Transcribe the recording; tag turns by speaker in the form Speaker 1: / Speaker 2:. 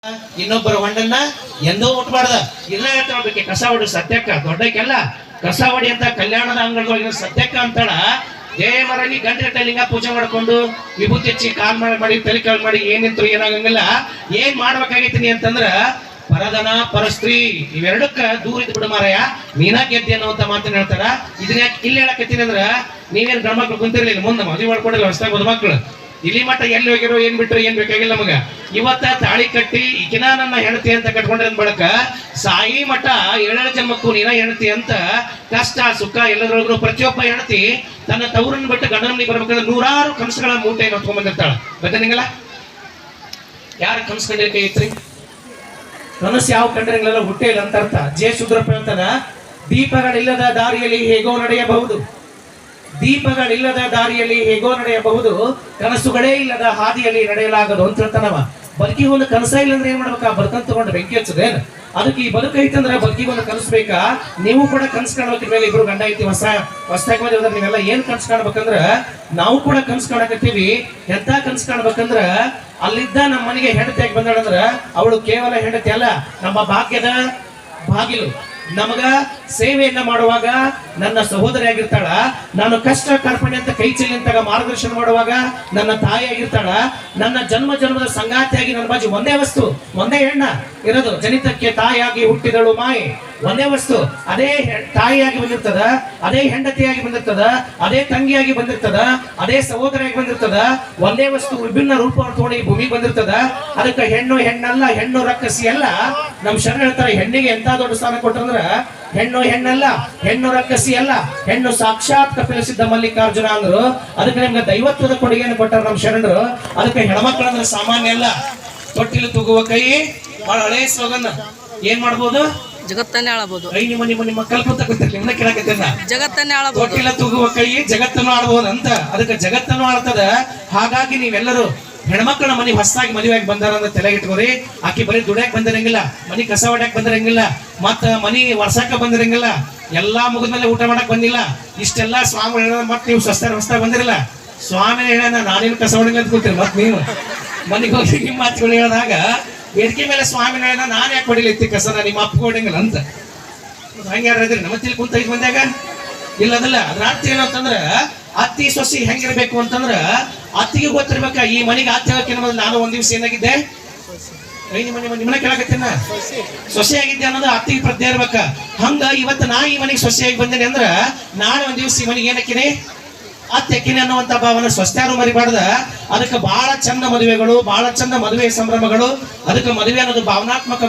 Speaker 1: ಇನ್ನೊಬ್ಬರ ಹೊಂಡನ್ನ ಎಂದೋ ಮುಟ್ಬಾರ್ದ. ಇದನ್ನ ಹೇಳ್ತಾಳ್ಬೇಕೆ ಕಸ ಹೊಡಿ ಸತ್ಯಕ್ಕ ದೊಡ್ಡಕ್ಕೆಲ್ಲ ಕಸ ಹೊಡಿ ಅಂತ ಕಲ್ಯಾಣದ ಅಂಗಡಿಗೆ ಸತ್ಯಕ್ಕ ಅಂತಾಳ. ದೇವರಲ್ಲಿ ಗಂಟೆ ಲಿಂಗ ಪೂಜೆ ಮಾಡ್ಕೊಂಡು ವಿಭೂತಿ ಹೆಚ್ಚಿ ಕಾಲ್ ಮಾಡಿ ತಲೆ ಕಾಲ್ ಮಾಡಿ ಏನಿಂತು ಏನಾಗಂಗಿಲ್ಲ. ಏನ್ ಮಾಡ್ಬೇಕಾಗೈತಿ ಅಂತಂದ್ರ ಪರದನ ಪರಸ್ತ್ರೀ ಇವೆರಡಕ್ಕ ದೂರ ಇದ್ ಬಿಡು ಮಾರಾಯ, ನೀನ ಗೆದ್ದೆ ಅನ್ನೋ ಮಾತನ್ನ ಹೇಳ್ತಾರ. ಇದನ್ನ ಯಾಕೆ ಇಲ್ಲಿ ಹೇಳಕತ್ತೀನಿ ಅಂದ್ರ ನೀವೇನ್ ಗಂಡ ಮಕ್ಳು ಕುಂತಿರ್ಲಿಲ್ಲ, ಮುಂದೆ ಮದುವೆ ಮಾಡ್ಕೊಂಡಿಲ್ಲ ಹೊಸದಾಗಿ ಮದುಮಕ್ಳು ಇಲ್ಲಿ ಮಟ್ಟ ಎಲ್ಲಿ ಹೋಗಿರೋ ಏನ್ ಬಿಟ್ರು ಏನ್ ಬೇಕಾಗಿಲ್ಲ ನಮಗ. ಇವತ್ತ ತಾಳಿ ಕಟ್ಟಿ ಈಕಿನ ನನ್ನ ಹೆಂಡತಿ ಅಂತ ಕಟ್ಕೊಂಡ್ರ ಬಳಕ ಸಾಯಿ ಮಠ 7 ಜನ್ಮಕ್ಕೂ ನೀನ ಹೆಂಡತಿ ಅಂತ ಕಷ್ಟ ಸುಖ ಎಲ್ಲದ್ರೊಳಗೂ ಪ್ರತಿಯೊಬ್ಬ ಹೆಂಡತಿ ತನ್ನ ತವರನ್ನ ಬಿಟ್ಟು ಗಂಡನ ಮನೆಗೆ ಬರ್ಬೇಕಂದ್ರೆ 100 ಕನಸುಗಳ ಮೂಟೆಯನ್ನು ಹೊತ್ಕೊಂಡ್ ಬಂದಿರ್ತಾಳ. ಗೊತ್ತನಿಂಗಲ್ಲ ಯಾರು ಕನಸು ಕಂಡಿರ್ಕೈ ಐತ್ರಿ? ಕನಸು ಯಾವ ಕಂಡ್ರಂಗಿಲ್ಲ ಹುಟ್ಟೆ ಇಲ್ಲ ಅಂತ ಅರ್ಥ. ಜೆ ಶುದ್ರಪ್ಪ ಅಂತಾನ ದೀಪಗಳಿಲ್ಲದ ದಾರಿಯಲ್ಲಿ ಹೇಗೋ ನಡೆಯಬಹುದು, ದೀಪಗಳಿಲ್ಲದ ದಾರಿಯಲ್ಲಿ ಹೇಗೋ ನಡೆಯಬಹುದು, ಕನಸುಗಳೇ ಇಲ್ಲದ ಹಾದಿಯಲ್ಲಿ ನಡೆಯಲಾಗದು ಅಂತ ಹೇಳ್ತಾನವ. ಬದುಕಿಗೆ ಒಂದು ಕನಸ ಇಲ್ಲ ಅಂದ್ರೆ ಏನ್ ಮಾಡ್ಬೇಕಾ? ಬದುಕಂತ ತಗೊಂಡು ಬೆಂಕಿ ಹಚ್ಚದೇನ್? ಅದಕ್ಕೆ ಈ ಬದುಕು ಐತಂದ್ರೆ ಬದುಕಿಗೆ ಒಂದು ಕನಸು ಬೇಕಾ? ನೀವು ಕೂಡ ಕನಸು ಕಾಣ್ಬೇಕ. ಮೇಲೆ ಇಬ್ರು ಗಂಡ ಐತಿ ಹೊಸದಾಗಿ ಬಂದಿರೋದ್ರ ನೀವೆಲ್ಲ ಏನ್ ಕನಸು ಕಾಣ್ಬೇಕಂದ್ರ ನಾವು ಕೂಡ ಕನಸು ಕಾಣಕತ್ತೀವಿ. ಎಂತ ಕನಸು ಕಾಣ್ಬೇಕಂದ್ರ ಅಲ್ಲಿದ್ದ ನಮ್ಮ ಮನೆಗೆ ಹೆಂಡತಿಯಾಗಿ ಬಂದಾಳಂದ್ರ ಅವಳು ಕೇವಲ ಹೆಂಡತಿ ಅಲ್ಲ, ನಮ್ಮ ಭಾಗ್ಯದ ಬಾಗಿಲು. ನಮಗ ಸೇವೆಯನ್ನ ಮಾಡುವಾಗ ನನ್ನ ಸಹೋದರಿ ಆಗಿರ್ತಾಳ. ನಾನು ಕಷ್ಟ ಕಾರ್ಪಣ್ಯ ಅಂತ ಕೈ ಚೆಲ್ಲಿ ಅಂತಾಗ ಮಾರ್ಗದರ್ಶನ ಮಾಡುವಾಗ ನನ್ನ ತಾಯಿ ಆಗಿರ್ತಾಳ. ನನ್ನ ಜನ್ಮದ ಸಂಗಾತಿಯಾಗಿ ನನ್ನ ಬಾಜು ಒಂದೇ ವಸ್ತು, ಒಂದೇ ಹೆಣ್ಣ ಇರೋದು. ಜನಿತಕ್ಕೆ ತಾಯಿಯಾಗಿ ಹುಟ್ಟಿದಳು ಮಾಯಿ, ಒಂದೇ ವಸ್ತು. ಅದೇ ತಾಯಿಯಾಗಿ ಬಂದಿರ್ತದ, ಅದೇ ಹೆಂಡತಿಯಾಗಿ ಬಂದಿರ್ತದ, ಅದೇ ತಂಗಿಯಾಗಿ ಬಂದಿರ್ತದ, ಅದೇ ಸಹೋದರಿಯಾಗಿ ಬಂದಿರ್ತದ. ಒಂದೇ ವಸ್ತು ವಿಭಿನ್ನ ರೂಪ ತೋಡಿ ಭೂಮಿಗೆ ಬಂದಿರ್ತದ. ಅದಕ್ಕೆ ಹೆಣ್ಣು ಹೆಣ್ಣಲ್ಲ, ಹೆಣ್ಣು ರಕ್ಕಸಿ ಅಲ್ಲ. ನಮ್ ಶರಣ ಹೇಳ್ತಾರೆ ಹೆಣ್ಣಿಗೆ ಎಂತ ದೊಡ್ಡ ಸ್ಥಾನ ಕೊಟ್ಟಂದ್ರ ಹೆಣ್ಣು ಹೆಣ್ಣಲ್ಲ, ಹೆಣ್ಣು ರಕ್ಕಸಿ ಅಲ್ಲ, ಹೆಣ್ಣು ಸಾಕ್ಷಾತ್ ಕಪಿಲ ಸಿದ್ಧ ಮಲ್ಲಿಕಾರ್ಜುನ ಅಂದ್ರು. ಅದಕ್ಕೆ ನಿಮ್ಗೆ ದೈವತ್ವದ ಕೊಡುಗೆಯನ್ನು ಕೊಟ್ಟಾರ ನಮ್ ಶರಣರು. ಅದಕ್ಕೆ ಹೆಣ್ಮಕ್ಳಂದ್ರೆ ಸಾಮಾನ್ಯ ಅಲ್ಲ. ತೊಟ್ಟಿಲು ತೂಗುವ ಕೈ ಬಹಳ ಹಳೆ ಸ್ಲೋಗನ್. ಏನ್ ಮಾಡ್ಬೋದು?
Speaker 2: ಜಗತ್ತನ್ನೇ ಆಳಬಹುದು.
Speaker 1: ಕೈ ನಿಮ್ಮ ಕಲ್ಪಂತ ನಿಮ್ಮನ್ನ ಕೇಳಕತ್ತೇನ.
Speaker 2: ಜಗತ್ತನ್ನೇ ಆಳಬಹುದು.
Speaker 1: ತೊಟ್ಟಿಲ ತೂಗುವ ಕೈ ಜಗತ್ತನ್ನು ಆಳ್ಬಹುದು ಅಂತ. ಅದಕ್ಕೆ ಜಗತ್ತನ್ನು ಆಳ್ತದ. ಹಾಗಾಗಿ ನೀವೆಲ್ಲರೂ ಹೆಣ್ಮಕ್ಳ ಮನೆ ಹೊಸದಾಗಿ ಮದುವೆಯಾಗಿ ಬಂದಾರ ಅಂತ ತಲೆಗಿಟ್ಕೋರಿ. ಆಕಿ ಬರೀ ದುಡ್ಯಾಕ್ ಬಂದಿರಂಗಿಲ್ಲ, ಮನಿ ಕಸ ಹೊಡ್ಯಾಕ್ ಬಂದಿರಂಗಿಲ್ಲ, ಮತ್ತ ಮನಿ ವರ್ಷಾಕ ಬಂದಿರಂಗಿಲ್ಲ, ಎಲ್ಲಾ ಮುಗಿದ್ಮೇಲೆ ಊಟ ಮಾಡಕ್ ಬಂದಿಲ್ಲ. ಇಷ್ಟೆಲ್ಲಾ ಸ್ವಾಮಿ ಹೇಳ ಮತ್ ನೀವು ಹೊಸದಾಗಿ ಬಂದಿರಲ್ಲ. ಸ್ವಾಮಿ ಹೇಳ ನಾನೇನು ಕಸ ಹೊಡಿಲ್ಲ ಅಂತ ಕೂತೀರಿ. ಮತ್ ನೀವು ಮನೆಗೆ ಹೋಗಿ ನಿಮ್ಮ ಮಾತುಗಳು ಹೇಳಿದಾಗ ವೇದಿಕೆ ಮೇಲೆ ಸ್ವಾಮಿ ಹೇಳ ನಾನ್ ಯಾಕೆ ಹೊಡಿಲಿತ್ತಿ ಕಸನ, ನಿಮ್ಮ ಅಪ್ಪ ಹೊಡಿಂಗಿಲ್ಲ ಅಂತ. ಹಂಗ ಯಾರು ಇದ್ರಿ ನಮ್ಮ ತಿಳಿ ಕುಂತ 5 ಮಂದಿಯಾಗ ಇಲ್ಲ. ಅದಲ್ಲ ಅದ್ರ ಅರ್ಥ ಏನು ಅಂತಂದ್ರ ಅತ್ತಿ ಸೊಸಿ ಹೆಂಗಿರ್ಬೇಕು ಅಂತಂದ್ರ ಅತ್ತಿಗೆ ಗೊತ್ತಿರ್ಬೇಕ. ಈ ಮನೆಗೆ ಅತ್ತಿ ಹೇಳಕ್ಕೆ ನಾನು ಒಂದ್ ದಿವ್ಸ ಏನಾಗಿದ್ದೆ ನಿಮ್ಮನ್ನ ಕೇಳಕತ್ತೇನ ಸೊಸೆ ಆಗಿದ್ದೆ ಅನ್ನೋದು ಅತ್ತಿಗೆ ಪ್ರಜ್ಞೆ ಇರ್ಬೇಕ. ಹಂಗ ಇವತ್ತು ನಾ ಈ ಮನೆಗೆ ಸೊಸೆಯಾಗಿ ಬಂದೇನೆ ಅಂದ್ರ ನಾಳೆ ಒಂದ್ ದಿವ್ಸ ಈ ಮನೆಗೆ ಏನಕ್ಕಿನಿ ಅತ್ತಿ ಅಕ್ಕಿನಿ ಅನ್ನುವಂತ ಭಾವನ ಸ್ವಸ್ಥ್ಯಾರು ಮರಿಬಾರ್ದ. ಅದಕ್ಕೆ ಬಹಳ ಚಂದ ಮದುವೆಗಳು, ಬಹಳ ಚಂದ ಮದುವೆ ಸಂಭ್ರಮಗಳು. ಅದಕ್ಕೆ ಮದುವೆ ಅನ್ನೋದು ಭಾವನಾತ್ಮಕ